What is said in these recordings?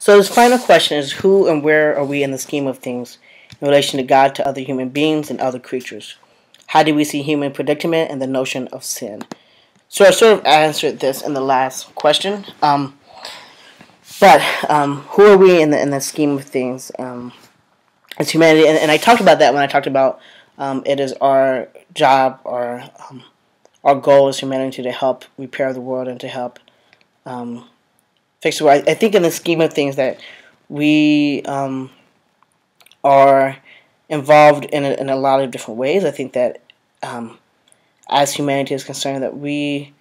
So this final question is, who and where are we in the scheme of things in relation to God, to other human beings, and other creatures? How do we see human predicament and the notion of sin? So I sort of answered this in the last question. But who are we in the scheme of things as humanity? And I talked about that when I talked about it is our job, our goal as humanity to help repair the world and to help fix the world. I think in the scheme of things that we are involved in a lot of different ways. I think that as humanity is concerned, that we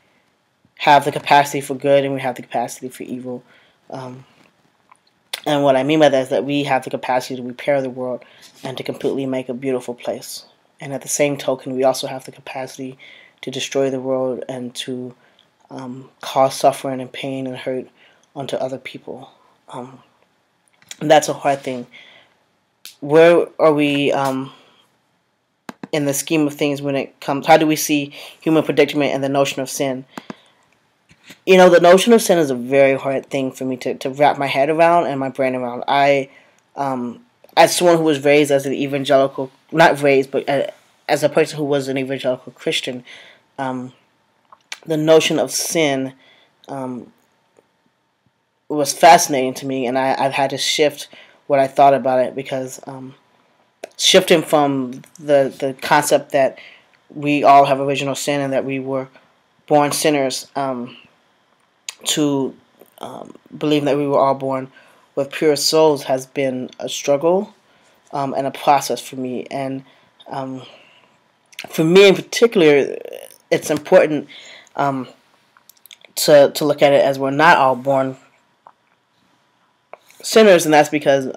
have the capacity for good and we have the capacity for evil. And what I mean by that is that we have the capacity to repair the world and to completely make a beautiful place. And at the same token, we also have the capacity to destroy the world and to cause suffering and pain and hurt onto other people. And that's a hard thing. Where are we in the scheme of things when it comes? How do we see human predicament and the notion of sin? You know, the notion of sin is a very hard thing for me to wrap my head around and my brain around. As someone who was raised as an evangelical, not raised, but as a person who was an evangelical Christian, the notion of sin was fascinating to me, and I've had to shift what I thought about it, because shifting from the concept that we all have original sin and that we were born sinners to believing that we were all born with pure souls has been a struggle and a process for me. And for me in particular, it's important to look at it as we're not all born sinners, and that's because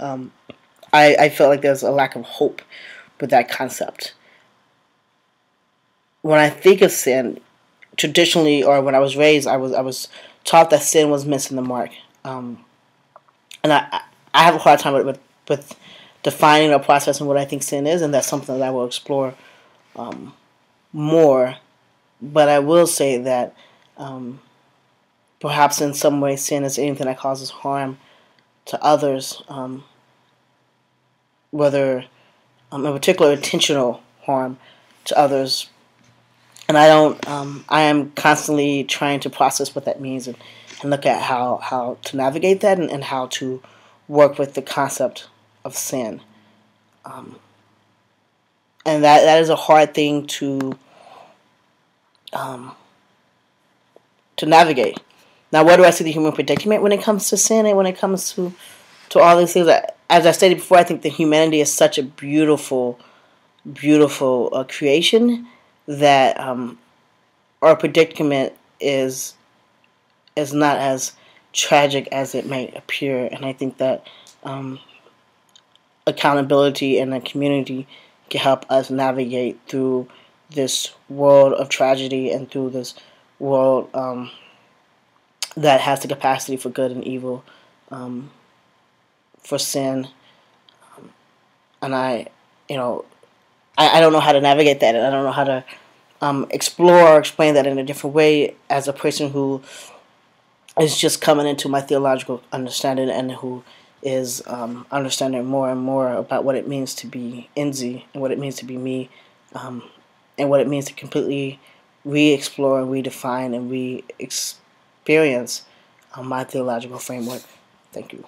I feel like there's a lack of hope with that concept. When I think of sin, traditionally, or when I was raised, I was taught that sin was missing the mark, and I have a hard time with defining or processing what I think sin is, and that's something that I will explore more. But I will say that perhaps in some way sin is anything that causes harm to others, whether in particular intentional harm to others. And I am constantly trying to process what that means and look at how to navigate that and how to work with the concept of sin. And that is a hard thing to navigate. Now, where do I see the human predicament when it comes to sin and when it comes to all these things? As I stated before, I think that humanity is such a beautiful, beautiful creation that our predicament is not as tragic as it might appear. And I think that accountability and a community can help us navigate through this world of tragedy and through this world that has the capacity for good and evil, for sin. And I don't know how to navigate that, and I don't know how to explore or explain that in a different way as a person who is just coming into my theological understanding and who is understanding more and more about what it means to be Enzi and what it means to be me, and what it means to completely re-explore, redefine, and re-experience my theological framework. Thank you.